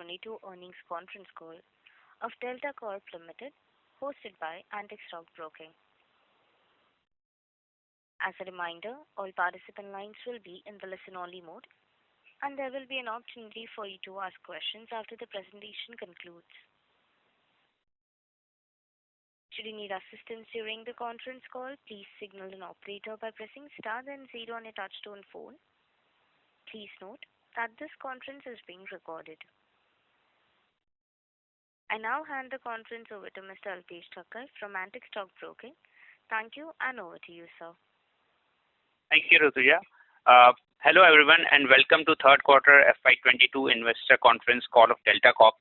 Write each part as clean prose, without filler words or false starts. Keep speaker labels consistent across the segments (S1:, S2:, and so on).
S1: FY22 earnings conference call of Delta Corp Limited, hosted by Antique Stock Broking. As a reminder, all participant lines will be in the listen-only mode, and there will be an opportunity for you to ask questions after the presentation concludes. Should you need assistance during the conference call, please signal an operator by pressing star then zero on your touchtone phone. Please note that this conference is being recorded. I now hand the conference over to Mr. Alpesh Thakkar from Antique Stock Broking. Thank you, and over to you, sir.
S2: Thank you, Rutuja. Hello, everyone, and welcome to third quarter FY22 investor conference call of Delta Corp.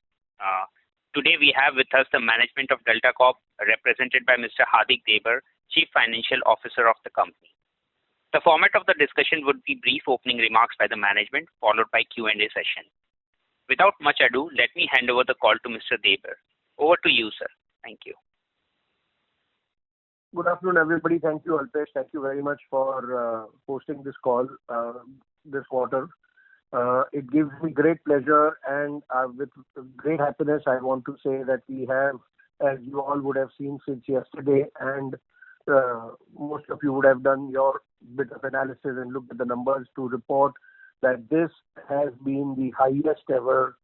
S2: Today, we have with us the management of Delta Corp, represented by Mr. Hardik Debar, Chief Financial Officer of the company. The format of the discussion would be brief opening remarks by the management, followed by Q&A session. Without much ado, let me hand over the call to Mr. Debar. Over to you, sir. Thank you.
S3: Good afternoon, everybody. Thank you, Alpesh. Thank you very much for hosting this call this quarter. It gives me great pleasure and with great happiness, I want to say that we have, as you all would have seen since yesterday, and most of you would have done your bit of analysis and looked at the numbers to report that this has been the highest ever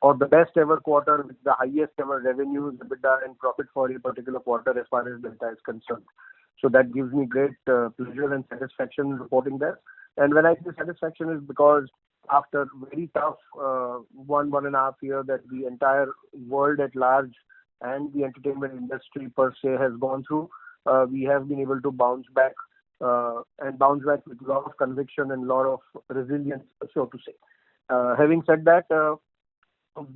S3: or the best ever quarter with the highest ever revenues, EBITDA and profit for a particular quarter as far as Delta is concerned. So that gives me great pleasure and satisfaction reporting that. And when I say satisfaction is because after very tough 1.5 year that the entire world at large and the entertainment industry per se has gone through, we have been able to bounce back with a lot of conviction and a lot of resilience, so to say. Having said that,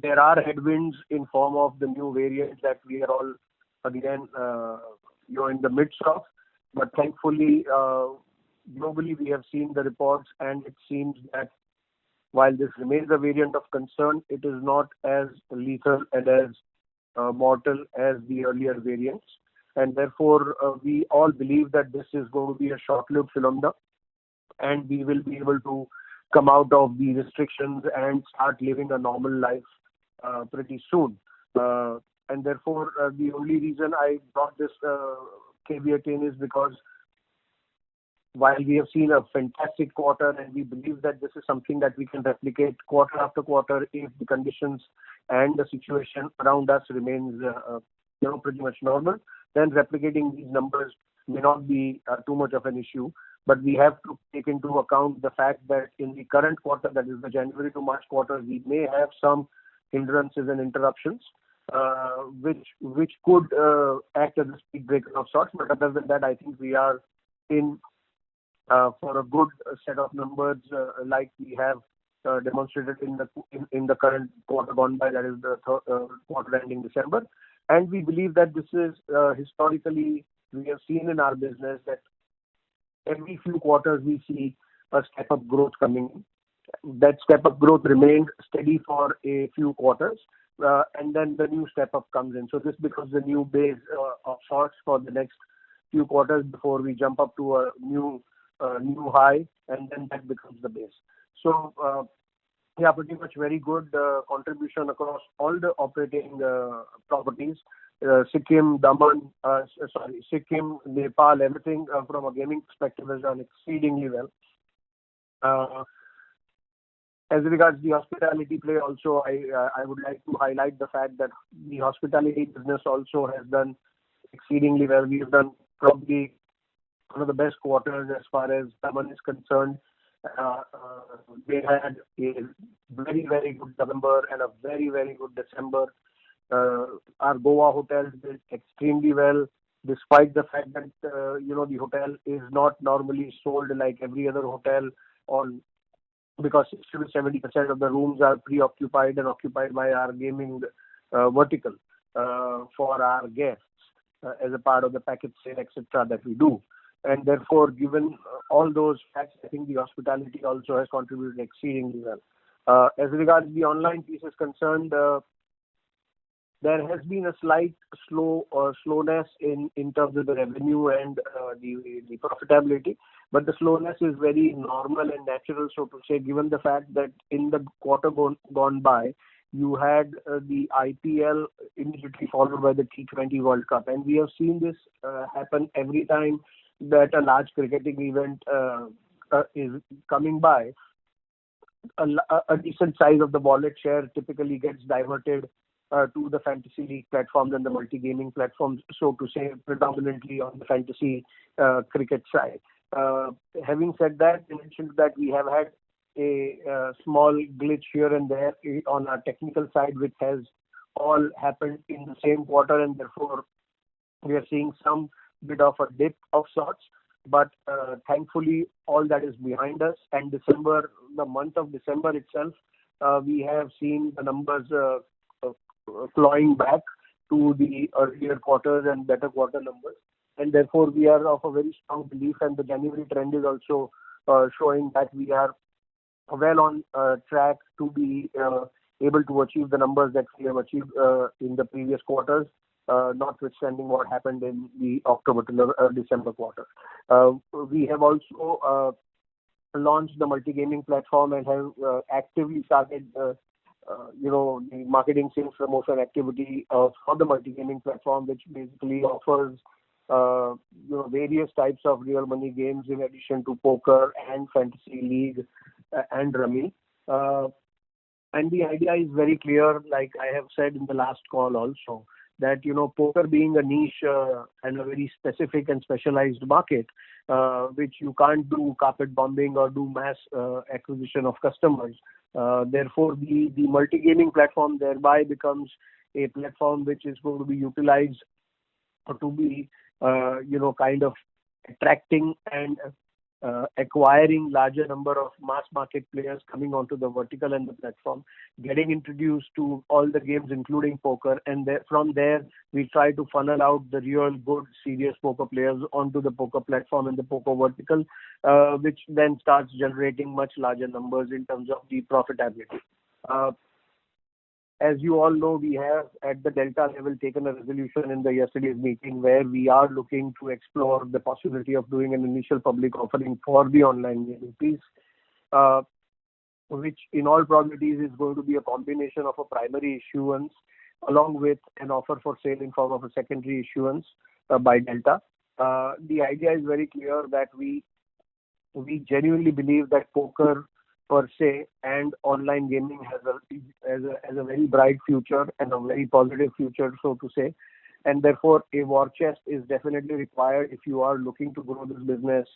S3: there are headwinds in form of the new variants that we are all again in the midst of. But thankfully, globally we have seen the reports, and it seems that while this remains a variant of concern, it is not as lethal and as mortal as the earlier variants. And therefore, we all believe that this is going to be a short-lived phenomenon, and we will be able to come out of the restrictions and start living a normal life pretty soon. And therefore, the only reason I brought this caveat in is because while we have seen a fantastic quarter and we believe that this is something that we can replicate quarter after quarter if the conditions and the situation around us remains pretty much normal, then replicating these numbers may not be too much of an issue. But we have to take into account the fact that in the current quarter, that is the January to March quarter, we may have some hindrances and interruptions, which could act as a speed breaker of sorts. But other than that, I think we are in for a good set of numbers like we have demonstrated in the current quarter gone by, that is the quarter ending December. And we believe that this is historically, we have seen in our business that every few quarters we see a step-up growth coming. That step-up growth remained steady for a few quarters, and then the new step-up comes in. So this becomes the new base of sorts for the next few quarters before we jump up to a new high, and then that becomes the base. So pretty much very good contribution across all the operating properties. Sikkim, Nepal, everything from a gaming perspective has done exceedingly well. As regards the hospitality play also, I would like to highlight the fact that the hospitality business also has done exceedingly well. We have done probably one of the best quarters as far as Daman is concerned. They had a very, very good November and a very, very good December. Our Goa hotels did extremely well, despite the fact that the hotel is not normally sold like every other hotel because 60 to 70% of the rooms are preoccupied and occupied by our gaming vertical for our guests as a part of the package sale, etc. that we do. And therefore, given all those facts, I think the hospitality also has contributed exceedingly well. As regards the online piece is concerned, there has been a slight slowness in terms of the revenue and the profitability, but the slowness is very normal and natural, so to say, given the fact that in the quarter gone by, you had the IPL immediately followed by the T20 World Cup, and we have seen this happen every time that a large cricketing event is coming by. A decent size of the wallet share typically gets diverted to the fantasy league platforms and the multi-gaming platforms, so to say, predominantly on the fantasy cricket side. Having said that, I mentioned that we have had a small glitch here and there on our technical side, which has all happened in the same quarter, and therefore we are seeing some bit of a dip of sorts. But thankfully, all that is behind us. And December, the month of December itself, we have seen the numbers clawing back to the earlier quarters and better quarter numbers. And therefore, we are of a very strong belief, and the January trend is also showing that we are well on track to be able to achieve the numbers that we have achieved in the previous quarters, notwithstanding what happened in the October to December quarter. We have also launched the multi-gaming platform and have actively started the marketing, sales, promotion activity for the multi-gaming platform, which basically offers various types of real money games in addition to poker and fantasy league and rummy. And the idea is very clear, like I have said in the last call also, that poker being a niche and a very specific and specialized market, which you can't do carpet bombing or do mass acquisition of customers. Therefore, the multi-gaming platform thereby becomes a platform which is going to be utilized to be kind of attracting and acquiring larger number of mass market players coming onto the vertical and the platform, getting introduced to all the games including poker, and from there we try to funnel out the real good serious poker players onto the poker platform and the poker vertical, which then starts generating much larger numbers in terms of the profitability. As you all know, we have at the Delta level taken a resolution in the yesterday's meeting where we are looking to explore the possibility of doing an initial public offering for the online gaming piece, which in all probabilities is going to be a combination of a primary issuance along with an offer for sale in form of a secondary issuance by Delta. The idea is very clear that we genuinely believe that poker per se and online gaming has a very bright future and a very positive future, so to say, and therefore a war chest is definitely required if you are looking to grow this business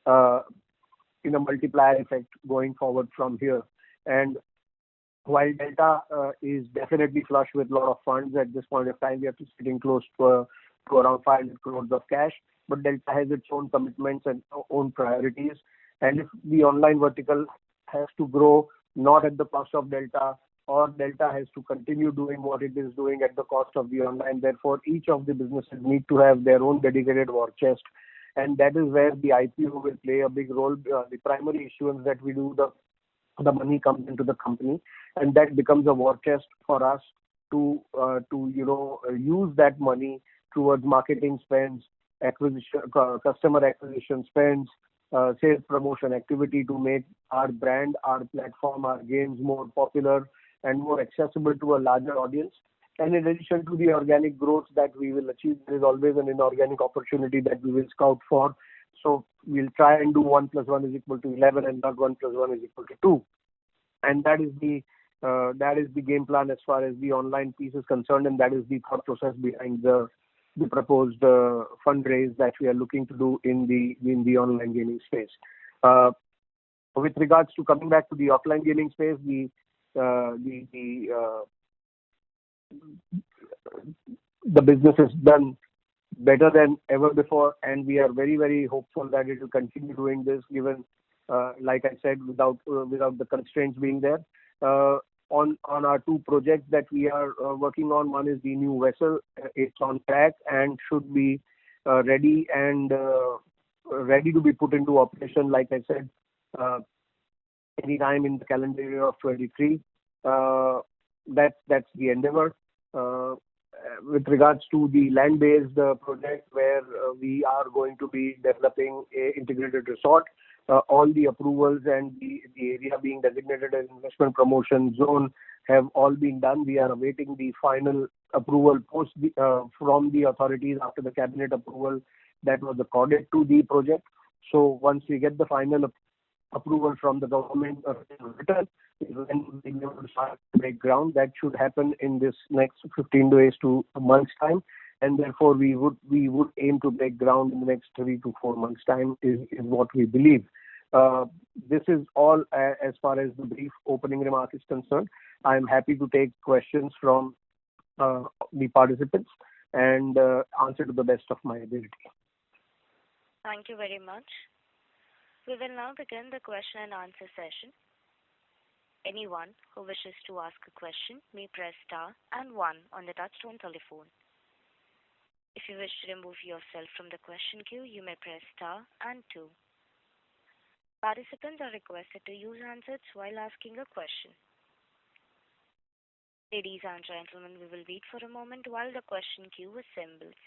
S3: in a multiplier effect going forward from here. And while Delta is definitely flush with a lot of funds at this point of time, we are sitting close to around 500 crores of cash, but Delta has its own commitments and own priorities, and if the online vertical has to grow not at the cost of Delta, or Delta has to continue doing what it is doing at the cost of the online. Therefore, each of the businesses need to have their own dedicated war chest, and that is where the IPO will play a big role. The primary issuance that we do, the money comes into the company, and that becomes a war chest for us to use that money towards marketing spends, customer acquisition spends, sales promotion activity to make our brand, our platform, our games more popular and more accessible to a larger audience. And in addition to the organic growth that we will achieve, there is always an inorganic opportunity that we will scout for. So we'll try and do 1 + 1 = 11 and not 1 + 1 = 2. And that is the game plan as far as the online piece is concerned, and that is the thought process behind the proposed fundraise that we are looking to do in the online gaming space. With regards to coming back to the offline gaming space, the business is done better than ever before, and we are very, very hopeful that it will continue doing this, given, like I said, without the constraints being there. On our two projects that we are working on, one is the new vessel. It's on track and should be ready to be put into operation, like I said, any time in the calendar year of 23. That's the endeavor. with regards to the land-based project where we are going to be developing a integrated resort. All the approvals and the area being designated as investment promotion zone have all been done. We are awaiting the final approval from the authorities after the cabinet approval that was accorded to the project. So once we get the final approval from the government return, when we will start to break ground. That should happen in this next 15 days to a month's time, and therefore we would aim to break ground in the next 3 to 4 months' time is what we believe. This is all as far as the brief opening remark is concerned. I am happy to take questions from the participants and answer to the best of my ability.
S1: Thank you very much. We will now begin the question and answer session. Anyone who wishes to ask a question may press star and 1 on the touchtone telephone. If you wish to remove yourself from the question queue, you may press star and 2. Participants are requested to use handsets while asking a question. Ladies and gentlemen, we will wait for a moment while the question queue assembles.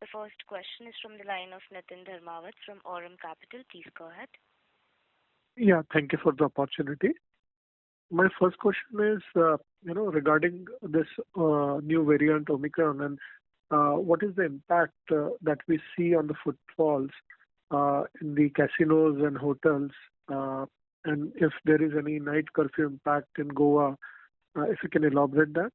S1: The first question is from the line of Nitin Dharmawat from Aurum Capital. Please go ahead.
S4: Yeah, thank you for the opportunity. My first question is, regarding this new variant Omicron, and what is the impact that we see on the footfalls in the casinos and hotels, and if there is any night curfew impact in Goa, if you can elaborate that.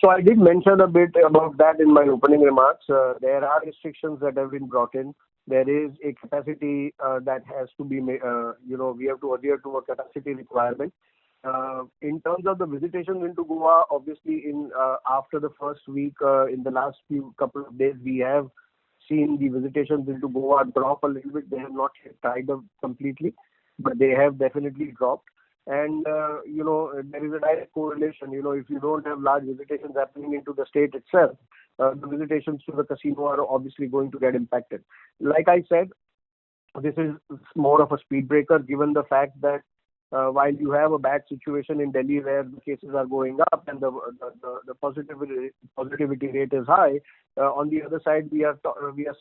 S3: So I did mention a bit about that in my opening remarks. There are restrictions that have been brought in. There is a capacity that has to be, we have to adhere to a capacity requirement. In terms of the visitations into Goa, obviously after the first week, in the last couple of days, we have seen the visitations into Goa drop a little bit. They have not yet tied up completely, but they have definitely dropped. And, there is a direct correlation. If you don't have large visitations happening into the state itself, the visitations to the casino are obviously going to get impacted. Like I said, this is more of a speed breaker given the fact that while you have a bad situation in Delhi where the cases are going up and the positivity rate is high, on the other side we are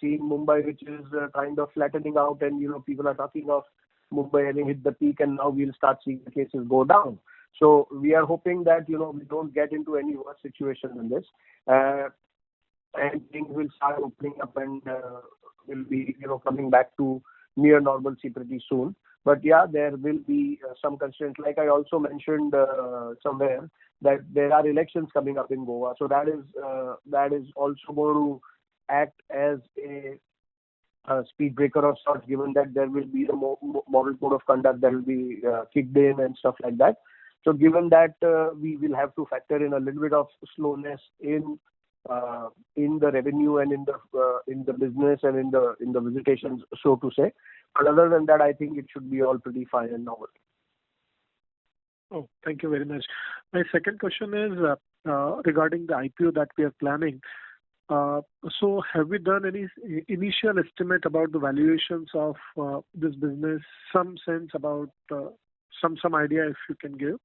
S3: seeing Mumbai, which is kind of flattening out, and people are talking of Mumbai having hit the peak, and now we'll start seeing the cases go down. So we are hoping that we don't get into any worse situation than this, and things will start opening up and will be coming back to near normalcy pretty soon. But yeah, there will be some constraints. Like I also mentioned somewhere that there are elections coming up in Goa, so that is also going to act as a speed breaker of sorts, given that there will be the model code of conduct that will be kicked in and stuff like that. So given that we will have to factor in a little bit of slowness in the revenue and in the business and in the visitations, so to say. But other than that, I think it should be all pretty fine and normal.
S4: Oh, thank you very much. My second question is regarding the IPO that we are planning. So have we done any initial estimate about the valuations of this business? Some sense about some idea if you can give?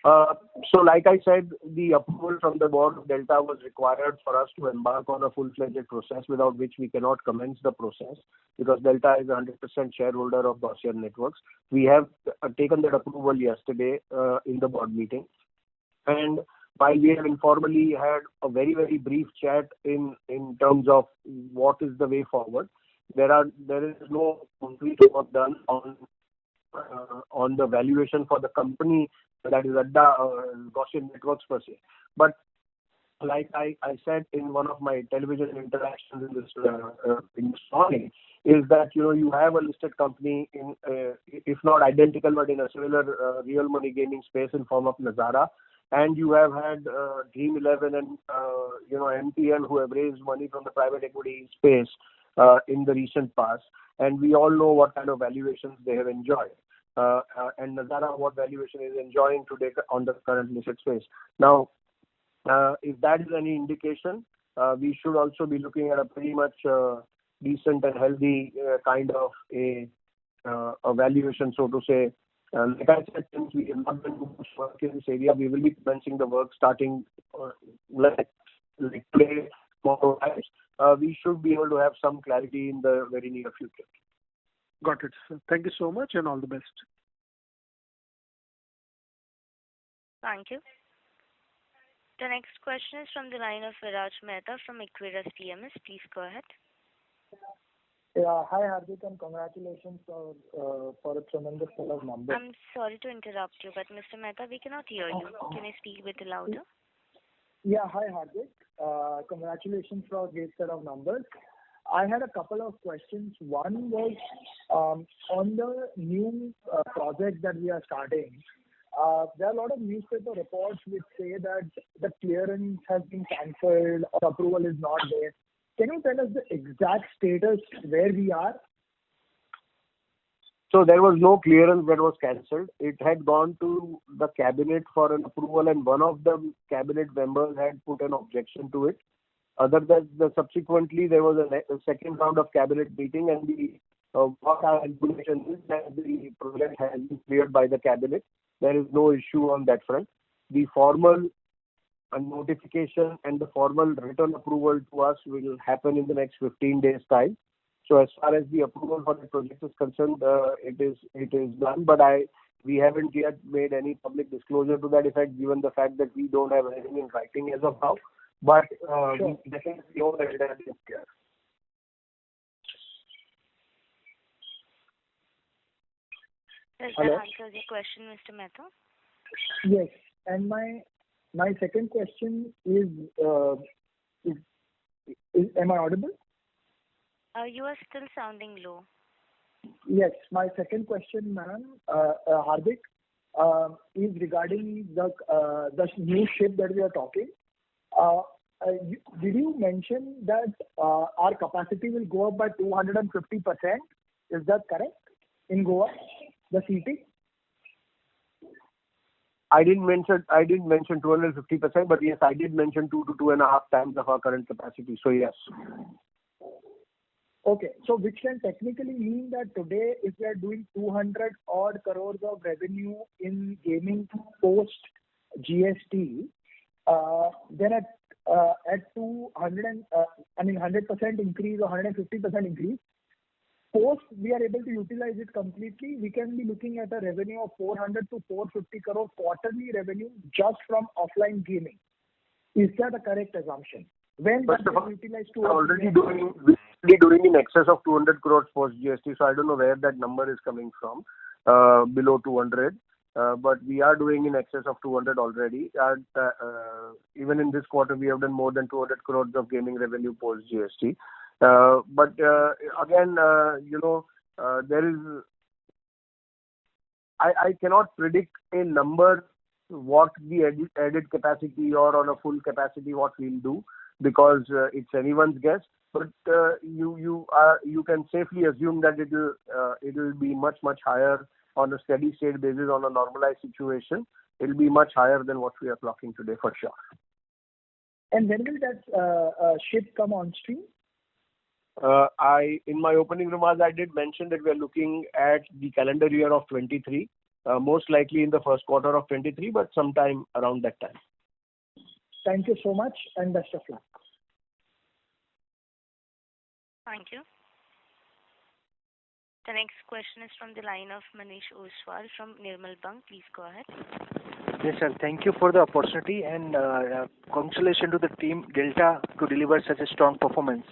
S3: So like I said, the approval from the board of Delta was required for us to embark on a full-fledged process, without which we cannot commence the process, because Delta is a 100% shareholder of Gaussian Networks. We have taken that approval yesterday in the board meeting. And while we have informally had a very, very brief chat in terms of what is the way forward, there is no complete work done on the valuation for the company, that is Adda Gaussian Networks per se. But like I said in one of my television interactions in this morning, is that you have a listed company in if not identical but in a similar real money gaming space in form of Nazara, and you have had Dream 11 and MTN, who have raised money from the private equity space in the recent past, and we all know what kind of valuations they have enjoyed. And Nazara, what valuation is enjoying today on the current listed space. Now, if that is any indication, we should also be looking at a pretty much decent and healthy kind of a valuation, so to say. Like I said, since we have not done too much work in this area, we will be commencing the work starting like today, tomorrow. We should be able to have some clarity in the very near future.
S4: Got it, sir. Thank you so much and all the best.
S1: Thank you. The next question is from the line of Viraj Mehta from Equirus PMS. Please go ahead.
S5: Yeah. Hi, Hardik, and congratulations for a tremendous set of numbers.
S1: I'm sorry to interrupt you, but Mr. Mehta, we cannot hear you. Can you speak a bit louder?
S5: Yeah. Hi, Hardik. Congratulations for a great set of numbers. I had a couple of questions. One was on the new project that we are starting. There are a lot of newspaper reports which say that the clearance has been cancelled or approval is not there. Can you tell us the exact status where we are?
S3: So there was no clearance that was cancelled. It had gone to the cabinet for an approval, and one of the cabinet members had put an objection to it. Other than subsequently, there was a second round of cabinet meeting, and what our information is that the project has been cleared by the cabinet. There is no issue on that front. The formal notification and the formal written approval to us will happen in the next 15 days' time. So as far as the approval for the project is concerned, it is done. But we haven't yet made any public disclosure to that effect, given the fact that we don't have anything in writing as of now. But
S5: Sure.
S3: we definitely know that it has been cleared.
S1: Does
S5: Hello?
S1: that answer your question, Mr. Mehta?
S5: Yes. And my second question is am I audible?
S1: You are still sounding low.
S5: Yes. My second question, ma'am, Hardik, is regarding the new ship that we are talking. Did you mention that our capacity will go up by 250%? Is that correct? In Goa, the seating?
S3: I didn't mention 250%, but yes, I did mention 2 to 2.5 times of our current capacity. So yes.
S5: Okay. So which can technically mean that today, if we are doing 200 odd crores of revenue in gaming post GST, then at 100% increase or 150% increase, post we are able to utilize it completely, we can be looking at a revenue of 400 to 450 crore quarterly revenue just from offline gaming. Is that a correct assumption? When
S3: First
S5: that
S3: of all,
S5: is utilized
S3: we're
S5: towards
S3: already doing in excess of 200 crores post GST, so I don't know where that number is coming from, below 200. But we are doing in excess of 200 already. And even in this quarter, we have done more than 200 crores of gaming revenue post GST. But again, there is. I cannot predict a number what the added capacity or on a full capacity what we'll do, because it's anyone's guess. But you can safely assume that it will be much higher on a steady state basis. On a normalized situation, it will be much higher than what we are clocking today for sure.
S5: And when will that ship come on stream?
S3: In my opening remarks, I did mention that we are looking at the calendar year of 23, most likely in the first quarter of 23, but sometime around that time.
S5: Thank you so much and best of luck.
S1: Thank you. The next question is from the line of Manish Oswal from Nirmal Bang. Please go ahead.
S6: Yes, sir. Thank you for the opportunity and congratulations to the team Delta to deliver such a strong performance.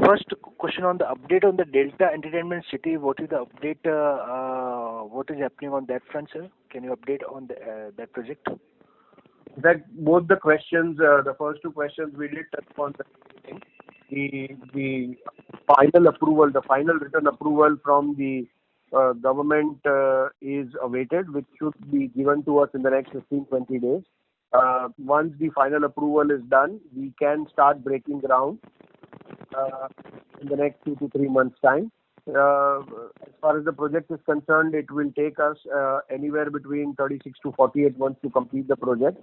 S6: First question on the update on the Delta Entertainment City. What is the update? What is happening on that front, sir? Can you update on that project?
S3: That both the questions, the first two questions, we did touch upon the final approval, the final written approval from the government is awaited, which should be given to us in the next 15-20 days. Once the final approval is done, we can start breaking ground in the next 2 to 3 months' time. As far as the project is concerned, it will take us anywhere between 36 to 48 months to complete the project.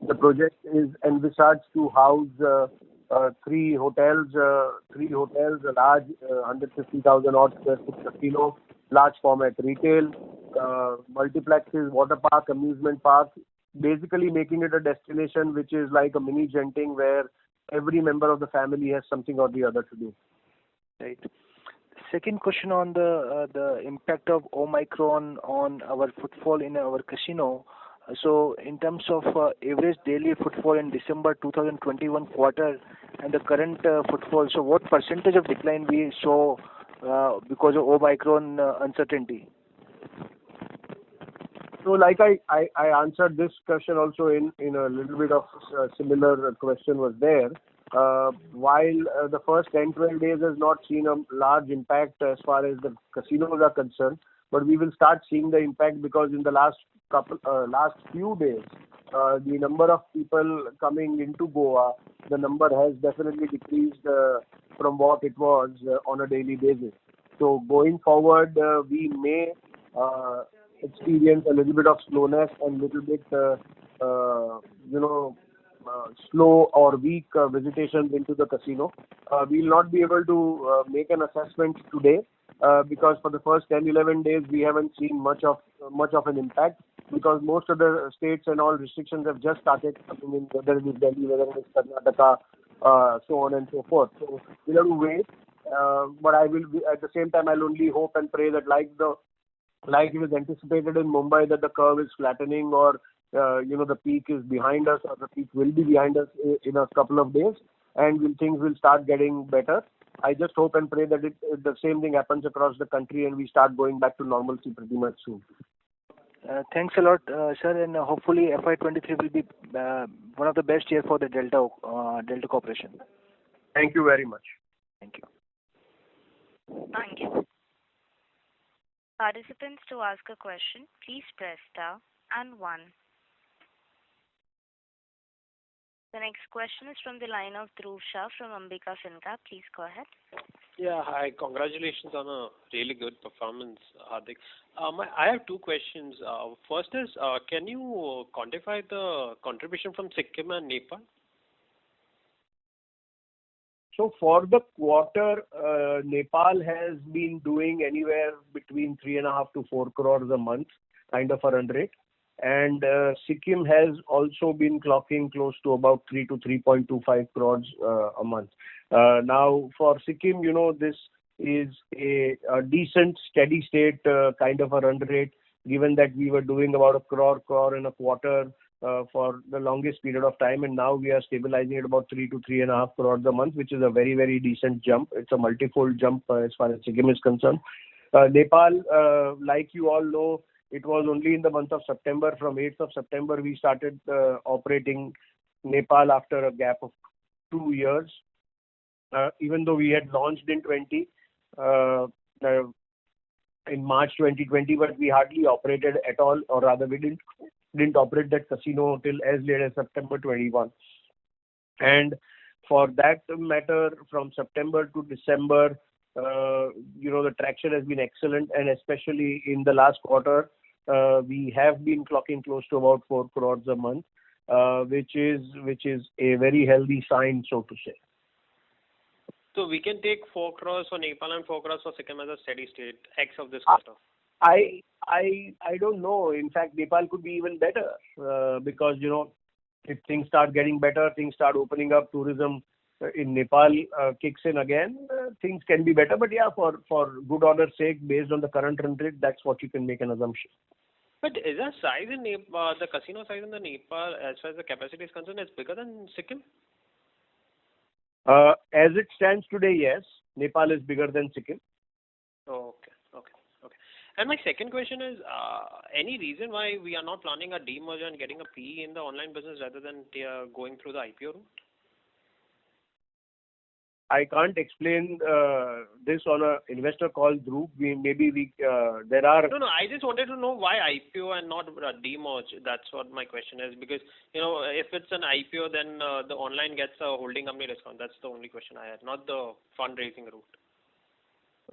S3: The project is envisaged to house three hotels, a large 150,000 odd square foot casino, large format retail, multiplexes, water park, amusement park, basically making it a destination which is like a mini Genting where every member of the family has something or the other to do.
S6: Right. Second question on the impact of Omicron on our footfall in our casino. So in terms of average daily footfall in December 2021 quarter and the current footfall, so what percentage of decline we saw because of Omicron uncertainty?
S3: So like I answered this question also in a little bit of similar question was there. While the first 10-12 days has not seen a large impact as far as the casinos are concerned, but we will start seeing the impact because in the last few days, the number of people coming into Goa, the number has definitely decreased from what it was on a daily basis. So going forward, we may experience a little bit of slowness and little bit, slow or weak visitations into the casino. We will not be able to make an assessment today because for the first 10-11 days we haven't seen much of an impact because most of the states and all restrictions have just started coming in, whether it is Delhi, whether it is Karnataka, so on and so forth. So we'll have to wait. But I will be, at the same time, I'll only hope and pray that like it was anticipated in Mumbai that the curve is flattening or the peak is behind us or the peak will be behind us in a couple of days and things will start getting better. I just hope and pray that the same thing happens across the country and we start going back to normalcy pretty much soon.
S6: Thanks a lot, sir, and hopefully FY23 will be one of the best year for the Delta Corporation.
S3: Thank you very much.
S6: Thank you.
S1: Thank you. Participants, to ask a question, please press star and 1. The next question is from the line of Dhruv Shah from Ambika Fincap. Please go ahead.
S7: Yeah, hi. Congratulations on a really good performance, Hardik. I have two questions. First is, can you quantify the contribution from Sikkim and Nepal?
S3: So for the quarter, Nepal has been doing anywhere between 3.5 to 4 crores a month, kind of a run rate. And Sikkim has also been clocking close to about 3 to 3.25 crores a month. Now for Sikkim, this is a decent steady state kind of a run rate, given that we were doing about a crore and a quarter for the longest period of time, and now we are stabilizing at about 3 to 3.5 crores a month, which is a very, very decent jump. It's a multifold jump as far as Sikkim is concerned. Nepal, like you all know, it was only in the month of September. From 8th of September, we started operating Nepal after a gap of 2 years. Even though we had launched in March 2020, but we hardly operated at all, or rather we didn't operate that casino till as late as September 21. And for that matter, from September to December, the traction has been excellent, and especially in the last quarter, we have been clocking close to about 4 crores a month, which is a very healthy sign, so to say.
S7: So we can take 4 crores for Nepal and 4 crores for Sikkim as a steady state, X of this quarter.
S3: I don't know. In fact, Nepal could be even better because, if things start getting better, things start opening up, tourism in Nepal kicks in again, things can be better. But yeah, for good order's sake, based on the current run rate, that's what you can make an assumption.
S7: But is the size in Nepal, the casino size in the Nepal, as far as the capacity is concerned, is bigger than Sikkim?
S3: As it stands today, yes, Nepal is bigger than Sikkim.
S7: Okay. And my second question is, any reason why we are not planning a demerger and getting a PE in the online business rather than going through the IPO route?
S3: I can't explain this on a investor call, Dhruv. There are...
S7: No, I just wanted to know why IPO and not demerge. That's what my question is. Because, if it's an IPO, then the online gets a holding company discount. That's the only question I had, not the fundraising route.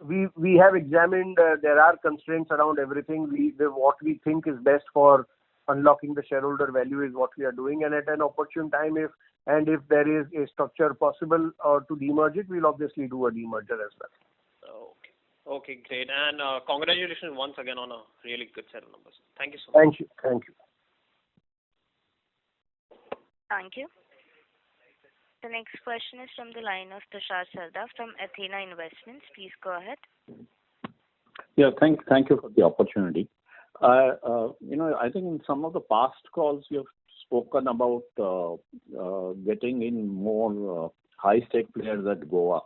S3: We have examined, there are constraints around everything. What we think is best for unlocking the shareholder value is what we are doing. And at an opportune time, if And if there is a structure possible to demerge it, we'll obviously do a demerger as well.
S7: Okay, great. And congratulations once again on a really good set of numbers. Thank you so much.
S3: Thank you.
S1: Thank you. The next question is from the line of Tushar Sarda from Athena Investments. Please go ahead.
S8: Yeah, thank you for the opportunity. I think in some of the past calls you have spoken about getting in more high-stake players at Goa.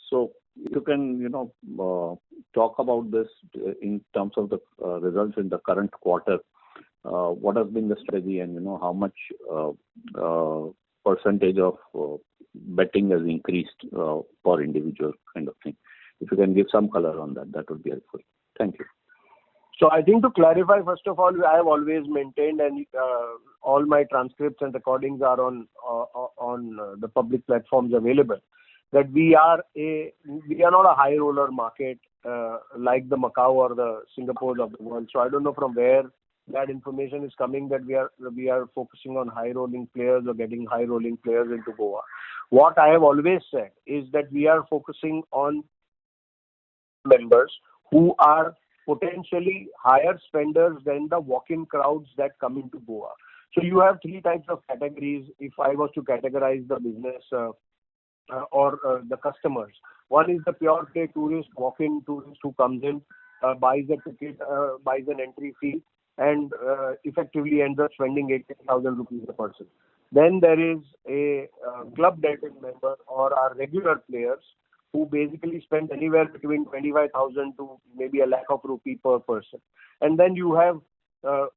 S8: So you can, talk about this in terms of the results in the current quarter. What has been the strategy, and how much percentage of betting has increased per individual kind of thing. If you can give some color on that, that would be helpful. Thank you.
S3: So I think to clarify, first of all, I have always maintained, and all my transcripts and recordings are on the public platforms available, that we are not a high roller market like the Macau or the Singapore of the world. So I don't know from where that information is coming, that we are focusing on high rolling players or getting high rolling players into Goa. What I have always said is that we are focusing on members who are potentially higher spenders than the walk-in crowds that come into Goa. So you have three types of categories if I was to categorize the business or the customers. One is the pure play tourist, walk-in tourist who comes in, buys a ticket, buys an entry fee, and effectively ends up spending 80,000 rupees a person. Then there is a club Delta member or our regular players who basically spend anywhere between 25,000 to maybe a lakh of rupee per person. And then you have,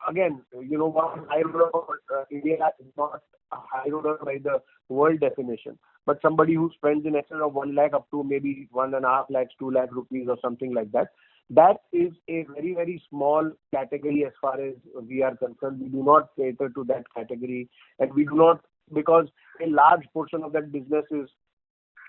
S3: again, one high roller India is not a high roller by the world definition, but somebody who spends in excess of 1 lakh up to maybe 1.5 lakhs, 2 lakh rupees or something like that. That is a very, very small category as far as we are concerned. We do not cater to that category, and we do not, because a large portion of that business is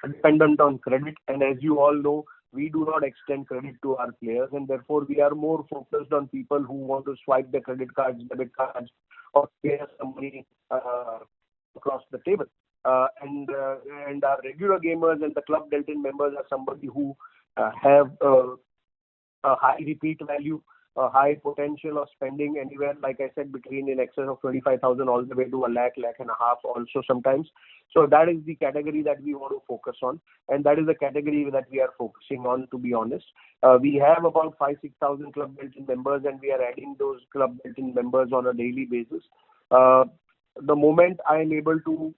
S3: dependent on credit, and as you all know, we do not extend credit to our players, and therefore we are more focused on people who want to swipe their credit cards, debit cards, or pay us some money across the table. And our regular gamers and the Club Delta members are somebody who have a high repeat value, a high potential of spending anywhere, like I said, between in excess of 25,000 all the way to a lakh and a half also sometimes. So that is the category that we want to focus on, and that is the category that we are focusing on, to be honest. We have about 5,000-6,000 Club Delta members, and we are adding those Club Delta members on a daily basis. The moment I am able to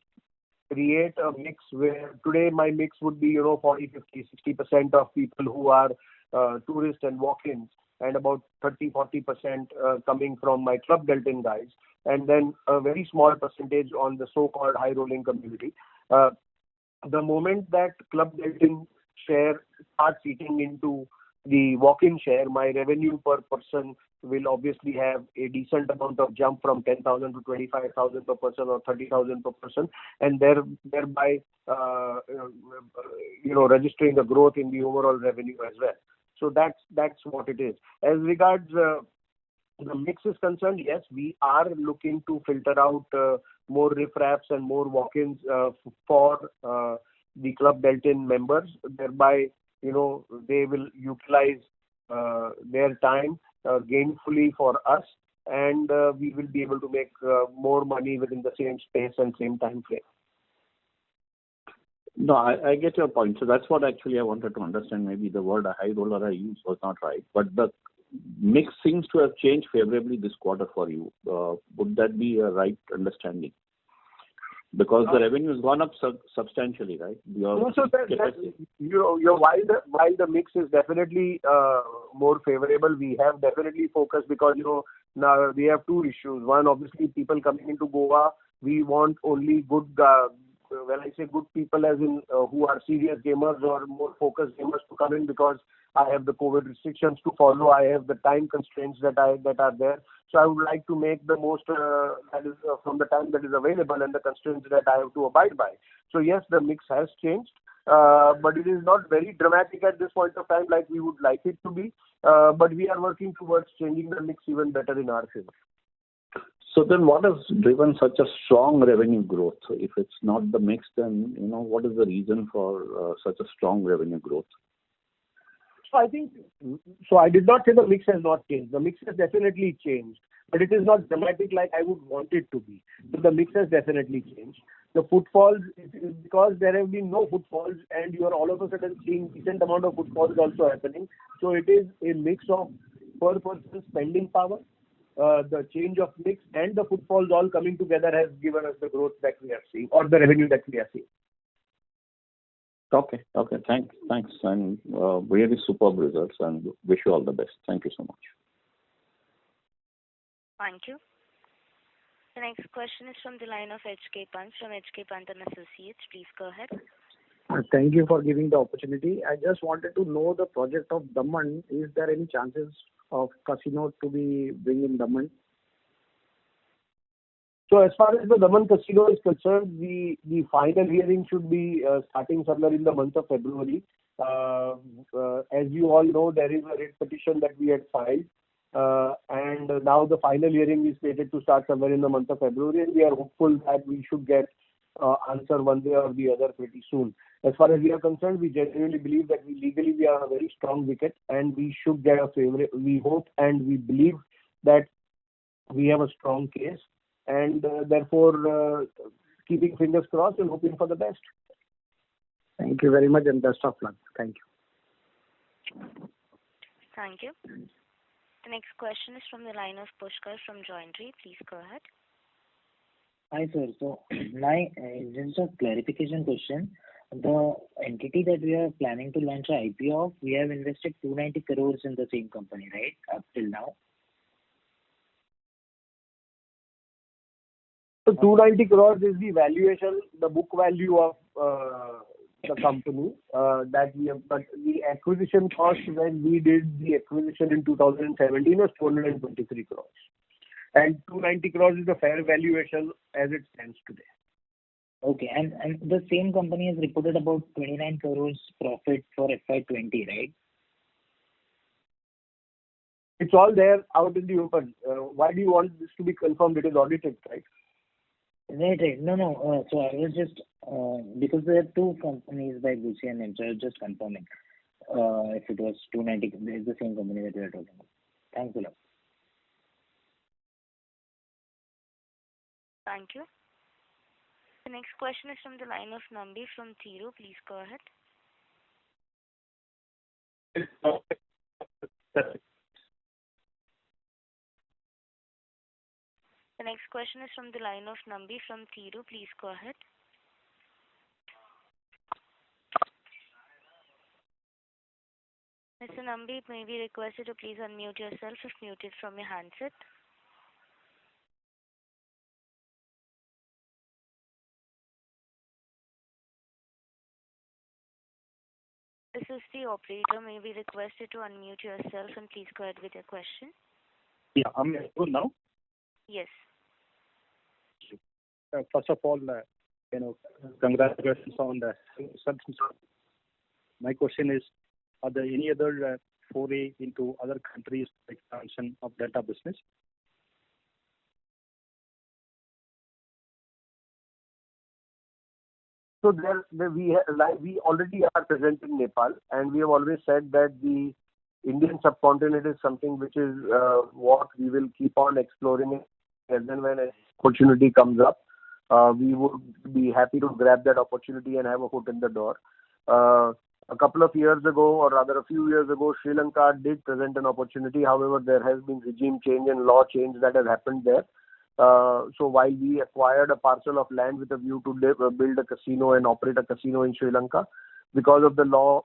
S3: create a mix where today my mix would be 40, 50, 60% of people who are tourists and walk-ins, and about 30-40% coming from my Club Delta guys, and then a very small percentage on the so-called high rolling community. The moment that Club Delta share starts eating into the walk-in share, my revenue per person will obviously have a decent amount of jump from 10,000 to 25,000 per person or 30,000 per person, and thereby registering the growth in the overall revenue as well. So that's what it is. As regards the mix is concerned, yes, we are looking to filter out more riffraffs and more walk-ins for the Club Delta members. Thereby, they will utilize their time gainfully for us, and we will be able to make more money within the same space and same time frame.
S8: No, I get your point. So that's what actually I wanted to understand. Maybe the word high roller I used was not right, but the mix seems to have changed favorably this quarter for you. Would that be a right understanding? Because the revenue has gone up substantially, right?
S3: While the mix is definitely more favorable, we have definitely focused because now we have two issues. One, obviously, people coming into Goa, we want only good. When I say good people, as in who are serious gamers or more focused gamers to come in, because I have the COVID restrictions to follow, I have the time constraints that are there. So I would like to make the most that is from the time that is available and the constraints that I have to abide by. So yes, the mix has changed, but it is not very dramatic at this point of time like we would like it to be. But we are working towards changing the mix even better in our favor.
S8: So then what has driven such a strong revenue growth? If it's not the mix, then, what is the reason for such a strong revenue growth?
S3: So I did not say the mix has not changed. The mix has definitely changed, but it is not dramatic like I would want it to be. So the mix has definitely changed. The footfalls, because there have been no footfalls and you are all of a sudden seeing decent amount of footfalls also happening. So it is a mix of per person spending power, the change of mix and the footfalls all coming together has given us the growth that we are seeing, or the revenue that we are seeing.
S8: Okay. Thanks. And really superb results, and wish you all the best. Thank you so much.
S1: Thank you. The next question is from the line of HK Pant from HK Pant and Associates. Please go ahead.
S9: Thank you for giving the opportunity. I just wanted to know the project of Daman. Is there any chances of casino to be bring in Daman?
S3: So as far as the Daman casino is concerned, the final hearing should be starting somewhere in the month of February. As you all know, there is a writ petition that we had filed, and now the final hearing is slated to start somewhere in the month of February, and we are hopeful that we should get answer one way or the other pretty soon. As far as we are concerned, we genuinely believe that legally we are on a very strong wicket, and we should get a favorite. We hope and we believe that we have a strong case, and therefore keeping fingers crossed and hoping for the best.
S9: Thank you very much and best of luck. Thank you.
S1: Thank you. The next question is from the line of Pushkar from Joindre. Please go ahead.
S10: Hi, sir. So my just a clarification question. The entity that we are planning to launch an IPO of, we have invested 290 crores in the same company, right? Up till now.
S3: So 290 crores is the valuation, the book value of the company that we have. But the acquisition cost when we did the acquisition in 2017 was 423 crores. And 290 crores is the fair valuation as it stands today.
S10: Okay, and the same company has reported about 29 crores profit for FY20, right?
S3: It's all there out in the open. Why do you want this to be confirmed? It is audited, right?
S10: Right. No. So I was just because there are two companies by Gucci and Inter, I was just confirming if it was 290. It's the same company that we are talking about. Thanks a lot.
S1: Thank you. The next question is from the line of Nambi from Thiru. Please go ahead. The next question is from the line of Nambi from Thiru. Please go ahead. Mr. Nambi, it may be requested to please unmute yourself if muted from your handset. This is the operator. May be requested to unmute yourself and please go ahead with your question.
S9: Yeah, I'm able now.
S1: Yes.
S9: First of all, congratulations on the success. My question is, are there any other foray into other countries expansion of data business?
S3: So we already are present in Nepal, and we have always said that the Indian subcontinent is something which is what we will keep on exploring as and when an opportunity comes up. We would be happy to grab that opportunity and have a foot in the door. A couple of years ago, or rather a few years ago, Sri Lanka did present an opportunity. However, there has been regime change and law change that has happened there. So while we acquired a parcel of land with a view to build a casino and operate a casino in Sri Lanka, because of the law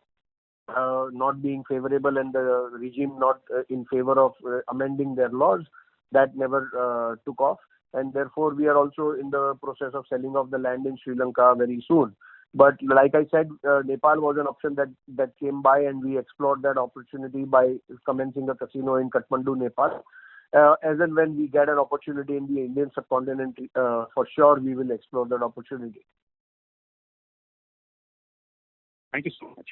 S3: not being favorable and the regime not in favor of amending their laws, that never took off. And therefore, we are also in the process of selling off the land in Sri Lanka very soon. But like I said, Nepal was an option that came by, and we explored that opportunity by commencing a casino in Kathmandu, Nepal. As and when we get an opportunity in the Indian subcontinent, for sure we will explore that opportunity.
S9: Thank you so much.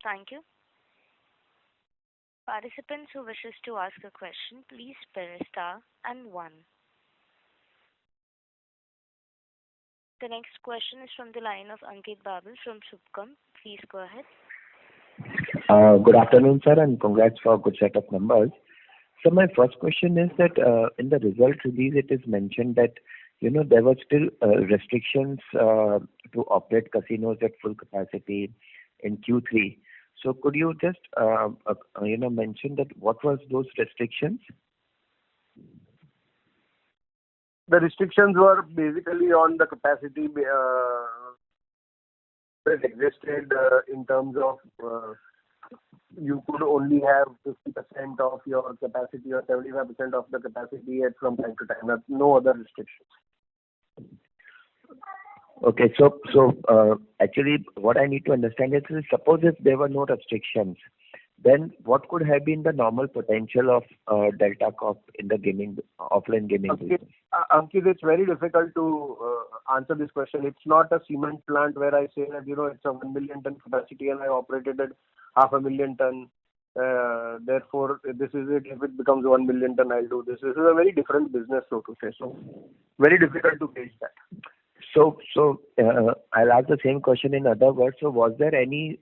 S1: Thank you. Participants who wishes to ask a question, please press star and one. The next question is from the line of Ankit Babel from Subcom. Please go ahead.
S11: Good afternoon, sir, and congrats for a good set of numbers. So my first question is that in the result release, it is mentioned that there were still restrictions to operate casinos at full capacity in Q3. So could you just mention that what was those restrictions?
S3: The restrictions were basically on the capacity that existed in terms of you could only have 50% of your capacity or 75% of the capacity from time to time. No other restrictions.
S11: Okay, so actually what I need to understand is, suppose if there were no restrictions, then what could have been the normal potential of Delta Corp in the offline gaming business?
S3: Ankit, it's very difficult to answer this question. It's not a cement plant where I say that it's a 1 million ton capacity and I operated at 500,000 ton. Therefore, this is it. If it becomes 1 million ton, I'll do this. This is a very different business, so to say. So, very difficult to gauge that.
S11: So I'll ask the same question in other words. So was there any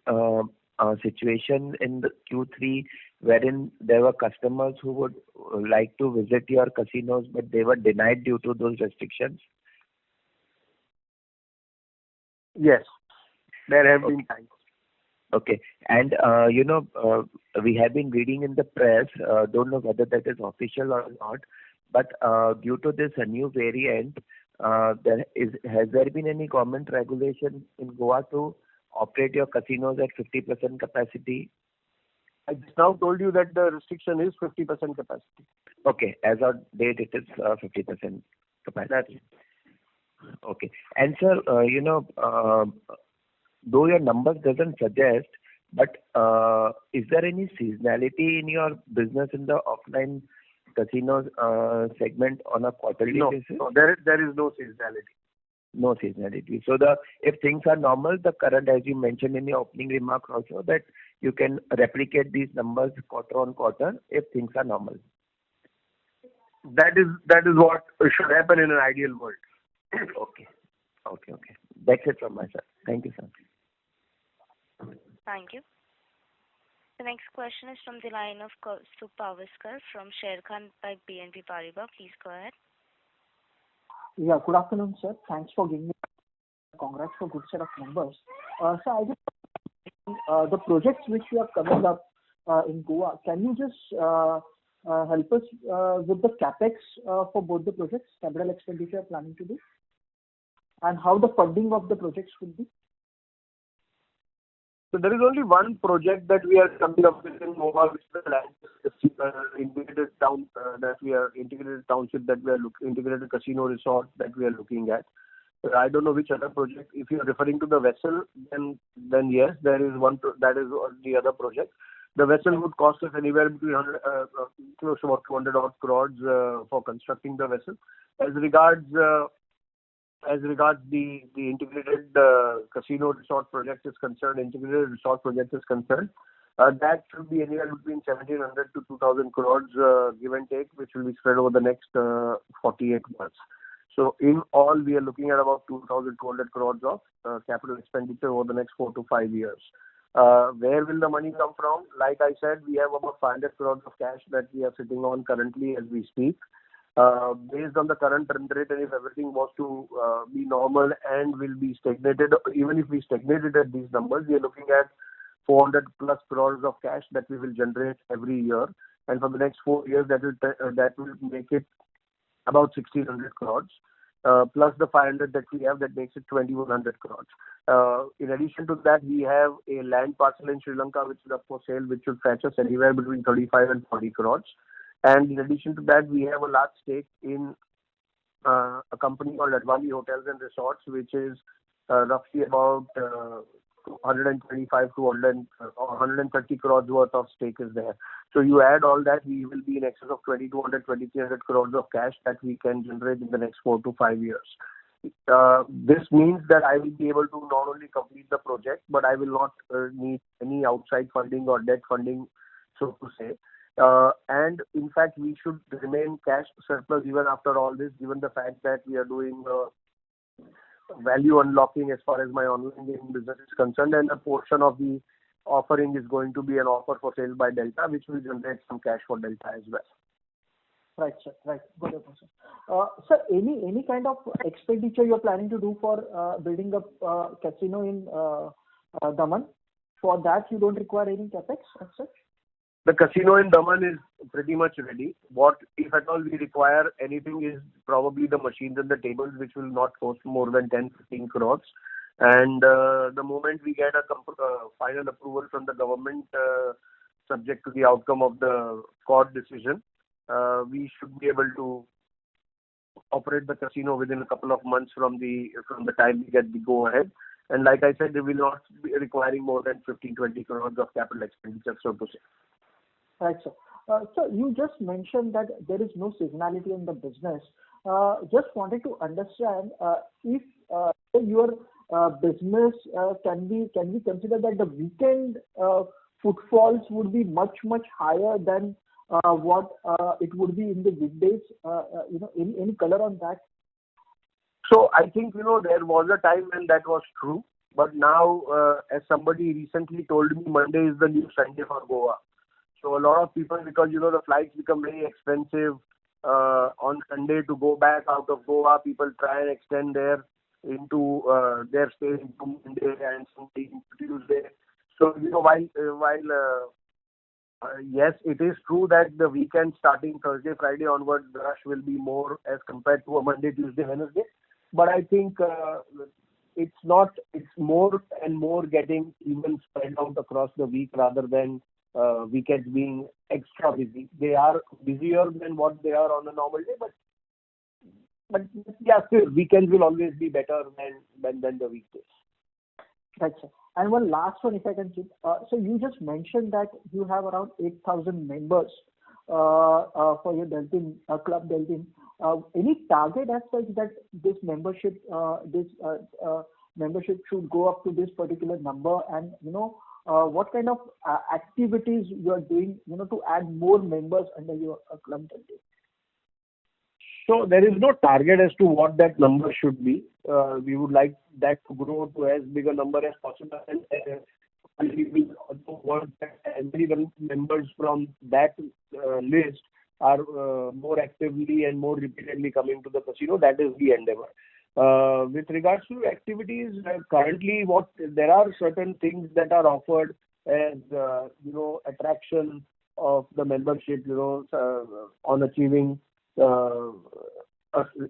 S11: situation in the Q3 wherein there were customers who would like to visit your casinos but they were denied due to those restrictions?
S3: Yes, there have been times.
S11: Okay, and we have been reading in the press, don't know whether that is official or not, but due to this new variant, has there been any government regulation in Goa to operate your casinos at 50% capacity?
S3: I just now told you that the restriction is 50% capacity.
S11: Okay, as of date it is 50% capacity. Okay, and sir, though your numbers doesn't suggest, but is there any seasonality in your business in the offline casinos segment on a quarterly basis?
S3: No, there is no seasonality.
S11: No seasonality. So if things are normal, the current, as you mentioned in your opening remarks also, that you can replicate these numbers quarter on quarter if things are normal.
S3: That is what should happen in an ideal world.
S11: Okay. That's it from my side. Thank you, sir.
S1: Thank you. The next question is from the line of Kaustubh Pawaskar from Sharekhan by BNP Paribas. Please go ahead.
S12: Yeah, good afternoon, sir. Thanks for giving me. Congrats for good set of numbers. So I just the projects which you are coming up in Goa. Can you just help us with the capex for both the projects, capital expenditure planning to do, and how the funding of the projects will be?
S3: So there is only one project that we are coming up with in Goa, which is the integrated township that we are integrated casino resort that we are looking at. I don't know which other project. If you are referring to the vessel, then yes, there is one. That is the other project. The vessel would cost us anywhere between close to about 200 odd crores for constructing the vessel. As regards the integrated casino resort project is concerned, that should be anywhere between 1,700 to 2,000 crores, give and take, which will be spread over the next 48 months. So in all, we are looking at about 2,200 crores of capital expenditure over the next 4 to 5 years. Where will the money come from? Like I said, we have about 500 crores of cash that we are sitting on currently as we speak. Based on the current trend rate, and if everything was to be normal and will be stagnated, even if we stagnated at these numbers, we are looking at 400 plus crores of cash that we will generate every year. And for the next 4 years, that will make it about 1,600 crores. Plus the 500 that we have, that makes it 2,100 crores. In addition to that, we have a land parcel in Sri Lanka which is up for sale, which should fetch us anywhere between 35 and 40 crores. And in addition to that, we have a large stake in a company called Advani Hotels and Resorts, which is roughly about 125 to 130 crores worth of stake is there. So you add all that, we will be in excess of 2,200, 2,300 crores of cash that we can generate in the next 4 to 5 years. This means that I will be able to not only complete the project, but I will not need any outside funding or debt funding so to say. And in fact, we should remain cash surplus even after all this, given the fact that we are doing value unlocking as far as my online gaming business is concerned, and a portion of the offering is going to be an offer for sale by Delta, which will generate some cash for Delta as well.
S12: Right, sir. Right. Good question. Sir, any kind of expenditure you're planning to do for building up casino in Daman? For that, you don't require any capex as such?
S3: The casino in Daman is pretty much ready. What, if at all, we require anything is probably the machines and the tables, which will not cost more than 10-15 crores. And the moment we get a final approval from the government, subject to the outcome of the court decision, we should be able to operate the casino within a couple of months from the time we get the go ahead. And like I said, they will not be requiring more than 15-20 crores of capital expenditure, so to say.
S12: Right, sir. So you just mentioned that there is no seasonality in the business. Just wanted to understand if your business can we consider that the weekend footfalls would be much higher than what it would be in the weekdays? Any color on that?
S3: So I think, there was a time when that was true, but now, as somebody recently told me, Monday is the new Sunday for Goa. So a lot of people, because, the flights become very expensive on Sunday to go back out of Goa, people try and extend their stay into Monday and Sunday into Tuesday. So, while yes, it is true that the weekend starting Thursday, Friday onward, the rush will be more as compared to a Monday, Tuesday, Wednesday. But I think it's more and more getting even spread out across the week rather than weekends being extra busy. They are busier than what they are on a normal day, but yeah, still weekends will always be better than the weekdays.
S12: Right, sir. And one last one, if I can keep. So you just mentioned that you have around 8,000 members for your Deltin Club Deltin. Any target as such that this membership should go up to this particular number, and what kind of activities you are doing to add more members under your Club Deltin?
S3: So there is no target as to what that number should be. We would like that to grow to as big a number as possible, and we will also want that as many members from that list are more actively and more repeatedly coming to the casino. That is the endeavor. With regards to activities, currently there are certain things that are offered as attraction of the membership. On achieving.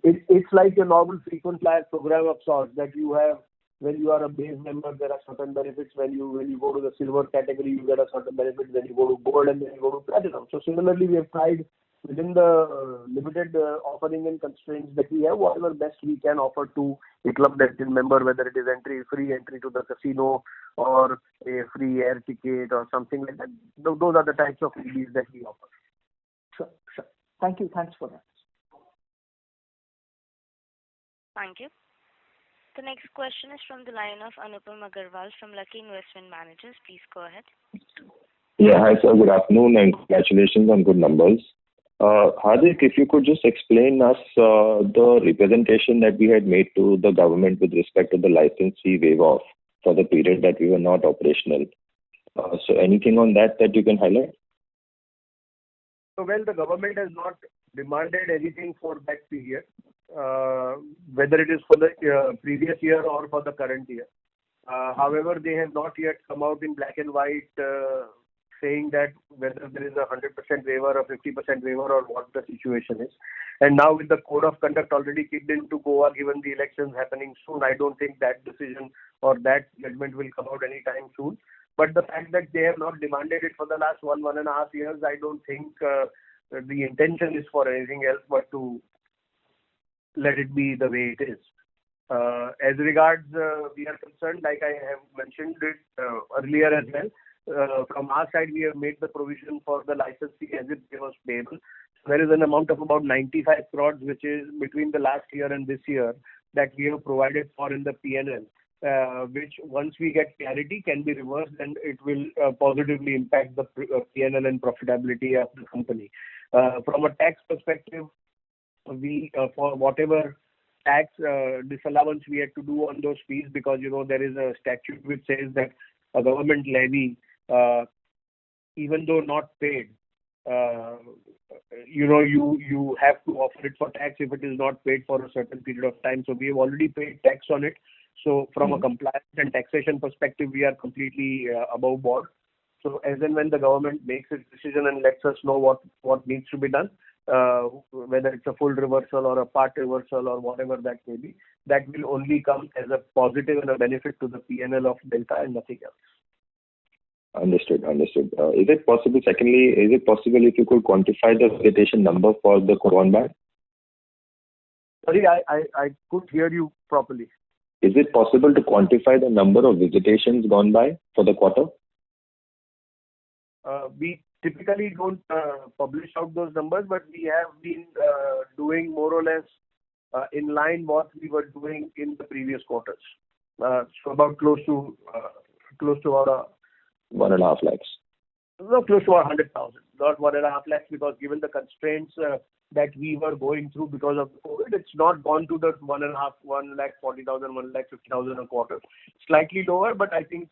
S3: It's like a normal frequent flyer program of sorts that you have. When you are a base member, there are certain benefits. When you go to the silver category, you get a certain benefit. Then you go to gold, and then you go to platinum. So similarly, we have tried within the limited offering and constraints that we have, whatever best we can offer to a Club Deltin member, whether it is free entry to the casino or a free air ticket or something like that. Those are the types of freebies that we offer.
S12: Sure. Thank you. Thanks for that.
S1: Thank you. The next question is from the line of Anupam Agarwal from Lucky Investment Managers. Please go ahead.
S13: Yeah, hi sir. Good afternoon and congratulations on good numbers. Hardik, if you could just explain us the representation that we had made to the government with respect to the license fee waive off for the period that we were not operational. So anything on that you can highlight?
S3: So, well, the government has not demanded anything for that period, whether it is for the previous year or for the current year. However, they have not yet come out in black and white saying that whether there is a 100% waiver or 50% waiver or what the situation is. And now with the code of conduct already kicked into Goa, given the elections happening soon, I don't think that decision or that judgment will come out anytime soon. But the fact that they have not demanded it for the last 1.5 years, I don't think the intention is for anything else but to let it be the way it is. As regards we are concerned, like I have mentioned it earlier as well, from our side we have made the provision for the license fee as it was payable. So there is an amount of about 95 crores which is between the last year and this year that we have provided for in the P&L. which once we get clarity can be reversed and it will positively impact the P&L and profitability of the company. From a tax perspective, we for whatever tax disallowance we had to do on those fees, because there is a statute which says that a government levy, even though not paid, you have to offer it for tax if it is not paid for a certain period of time. So we have already paid tax on it. So from a compliance and taxation perspective, we are completely above board. So as and when the government makes its decision and lets us know what needs to be done, whether it's a full reversal or a part reversal or whatever that may be, that will only come as a positive and a benefit to the P&L of Delta and nothing else.
S13: Understood. Is it possible if you could quantify the visitation number for the Corp ban?
S3: Sorry, I couldn't hear you properly.
S13: Is it possible to quantify the number of visitations gone by for the quarter?
S3: We typically don't publish out those numbers, but we have been doing more or less in line what we were doing in the previous quarters. So about close to about
S13: 1.5 lakhs.
S3: No, close to 100,000. Not 1.5 lakhs, because given the constraints that we were going through because of COVID, it's not gone to the 1.40,000, 150,000 a quarter. Slightly lower, but I think,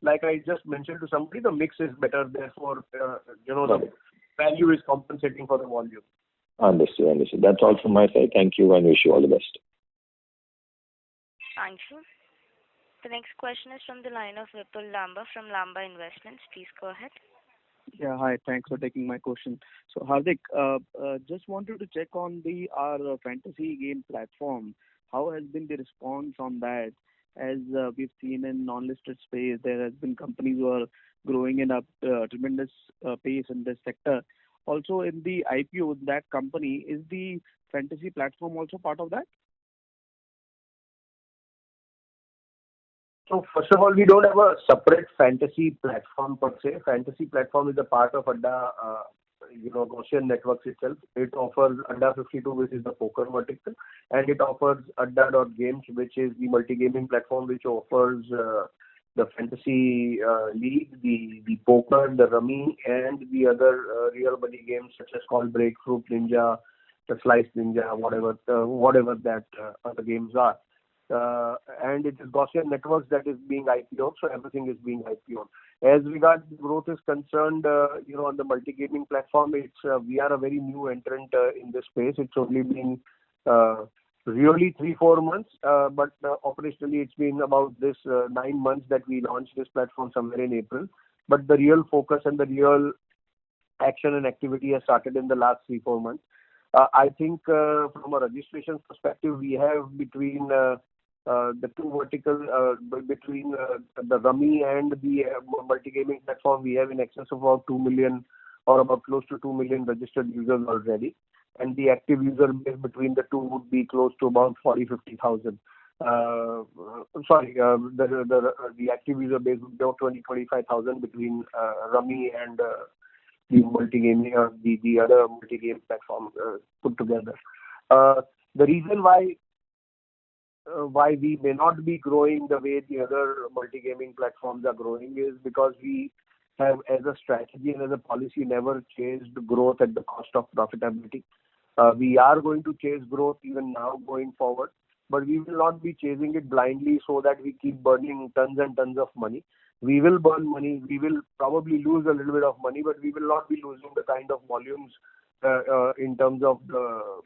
S3: like I just mentioned to somebody, the mix is better. Therefore, the value is compensating for the volume.
S13: Understood. That's all from my side. Thank you and wish you all the best.
S1: Thank you. The next question is from the line of Vipul Lamba from Lamba Investments. Please go ahead.
S14: Yeah, hi. Thanks for taking my question. So, Hardik, just wanted to check on our fantasy game platform. How has been the response on that? As we've seen in non-listed space, there has been companies who are growing in a tremendous pace in this sector. Also, in the IPO, that company, is the fantasy platform also part of that?
S3: So first of all, we don't have a separate fantasy platform per se. Fantasy platform is a part of Adda, Gaussian networks itself. It offers Adda 52, which is the poker vertical, and it offers Adda.games, which is the multi-gaming platform, which offers the fantasy league, the poker, the rummy, and the other real money games such as called Breakthrough Ninja, the Slice Ninja, whatever that other games are. And it is Gaussian networks that is being IPO'd, so everything is being IPO'd. As regards growth is concerned, on the multi-gaming platform, we are a very new entrant in this space. It's only been really 3-4 months, but operationally it's been about this 9 months that we launched this platform somewhere in April. But the real focus and the real action and activity has started in the last 3-4 months. I think from a registration perspective, we have between the two vertical, between the rummy and the multi-gaming platform, we have in excess of about 2 million or about close to 2 million registered users already. And the active user base between the two would be close to about 40,000-50,000. The active user base would be about 20,000-25,000 between rummy and the multi-gaming or the other multi-game platform put together. The reason why we may not be growing the way the other multi-gaming platforms are growing is because we have, as a strategy and as a policy, never chased growth at the cost of profitability. We are going to chase growth even now going forward, but we will not be chasing it blindly so that we keep burning tons and tons of money. We will burn money. We will probably lose a little bit of money, but we will not be losing the kind of volumes in terms of the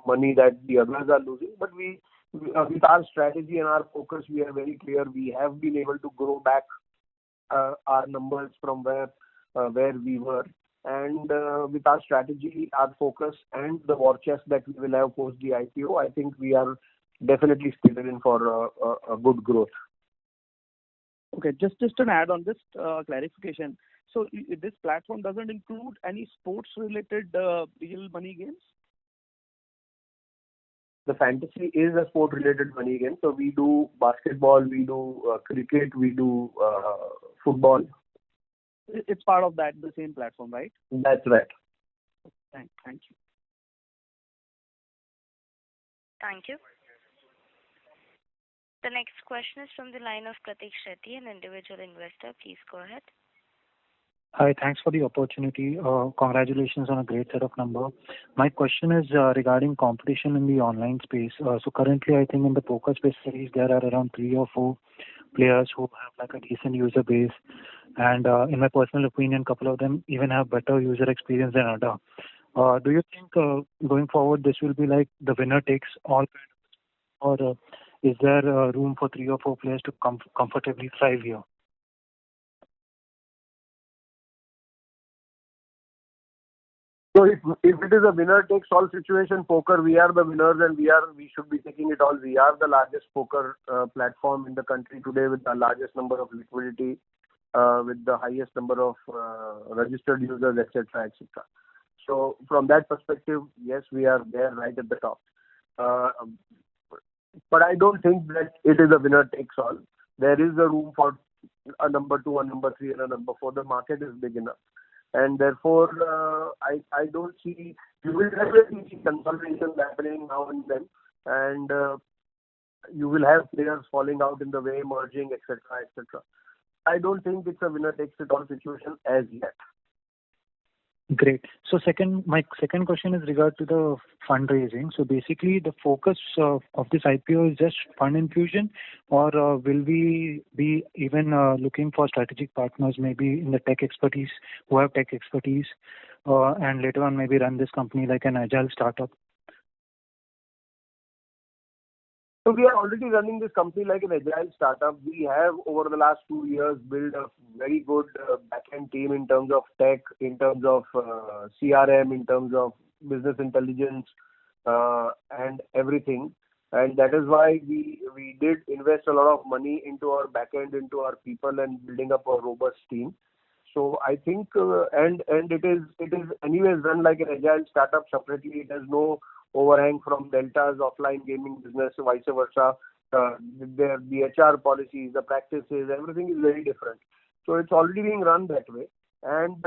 S3: money that the others are losing. But with our strategy and our focus, we are very clear. We have been able to grow back our numbers from where we were. And with our strategy, our focus, and the war chest that we will have post the IPO, I think we are definitely still in for a good growth.
S14: Okay, just an add on this clarification. So this platform doesn't include any sports-related real money games?
S3: The fantasy is a sport-related money game. So we do basketball, we do cricket, we do football.
S14: It's part of that, the same platform, right?
S3: That's right.
S14: Thank you.
S1: Thank you. The next question is from the line of Pratik Shetty, an individual investor. Please go ahead.
S15: Hi, thanks for the opportunity. Congratulations on a great set of numbers. My question is regarding competition in the online space. So currently, I think in the poker space series, there are around 3 or 4 players who have like a decent user base, and in my personal opinion, a couple of them even have better user experience than other. Do you think going forward this will be like the winner takes all, or is there room for 3 or 4 players to comfortably thrive here?
S3: So if it is a winner takes all situation, poker, we are the winners and we should be taking it all. We are the largest poker platform in the country today with the largest number of liquidity, with the highest number of registered users, etc., etc. So from that perspective, yes, we are there right at the top. But I don't think that it is a winner takes all. There is a room for a number 2, a number 3, and a number 4. The market is big enough. And therefore, I don't see, you will definitely see consolidation happening now and then, and you will have players falling out in the way, merging, etc., etc. I don't think it's a winner takes it all situation as yet.
S15: Great. So my second question is regard to the fundraising. So basically, the focus of this IPO is just fund infusion, or will we be even looking for strategic partners, maybe in the tech expertise, who have tech expertise, and later on maybe run this company like an agile startup?
S3: So we are already running this company like an agile startup. We have over the last 2 years built a very good back-end team in terms of tech, in terms of CRM, in terms of business intelligence, and everything. And that is why we did invest a lot of money into our back-end, into our people, and building up a robust team. So I think, and it is anyways run like an agile startup separately. It has no overhang from Delta's offline gaming business, vice versa. The HR policies, the practices, everything is very different. So it's already being run that way. And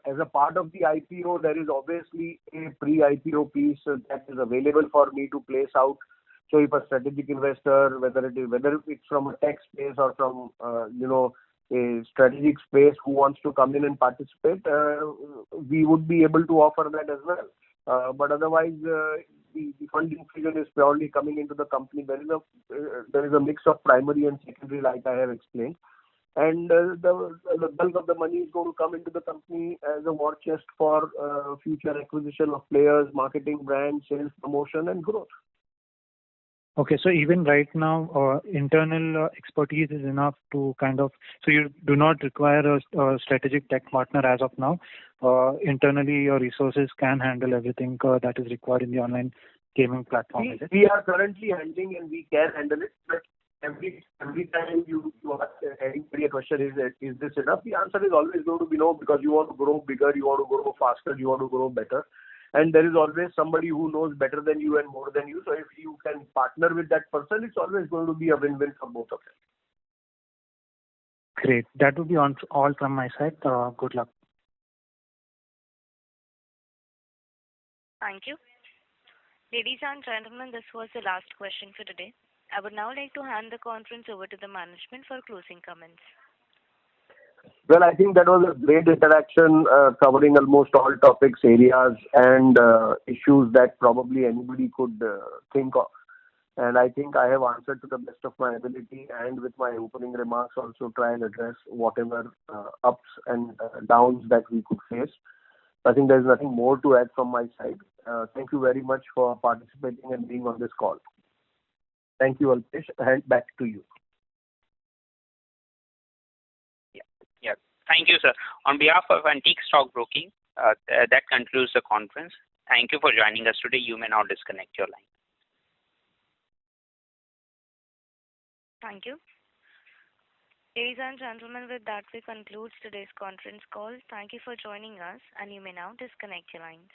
S3: as a part of the IPO, there is obviously a pre-IPO piece that is available for me to place out. So if a strategic investor, whether it's from a tech space or from a strategic space who wants to come in and participate, we would be able to offer that as well. But otherwise, the fund infusion is purely coming into the company. There is a mix of primary and secondary, like I have explained. And the bulk of the money is going to come into the company as a war chest for future acquisition of players, marketing, brand, sales, promotion, and growth.
S15: Okay, so even right now, internal expertise is enough to so you do not require a strategic tech partner as of now. Internally, your resources can handle everything that is required in the online gaming platform, is it?
S3: We are currently handling and we can handle it, but every time you ask anybody a question, is this enough? The answer is always going to be no, because you want to grow bigger, you want to grow faster, you want to grow better. And there is always somebody who knows better than you and more than you. So if you can partner with that person, it's always going to be a win-win for both of them.
S15: Great. That would be all from my side. Good luck.
S1: Thank you. Ladies and gentlemen, this was the last question for today. I would now like to hand the conference over to the management for closing comments.
S3: Well, I think that was a great interaction covering almost all topics, areas, and issues that probably anybody could think of. And I think I have answered to the best of my ability, and with my opening remarks also try and address whatever ups and downs that we could face. I think there's nothing more to add from my side. Thank you very much for participating and being on this call. Thank you, Alpesh, and back to you.
S2: Yeah. Thank you, sir. On behalf of Antique Stock Broking, that concludes the conference. Thank you for joining us today. You may now disconnect your line.
S1: Thank you. Ladies and gentlemen, with that we conclude today's conference call. Thank you for joining us, and you may now disconnect your lines.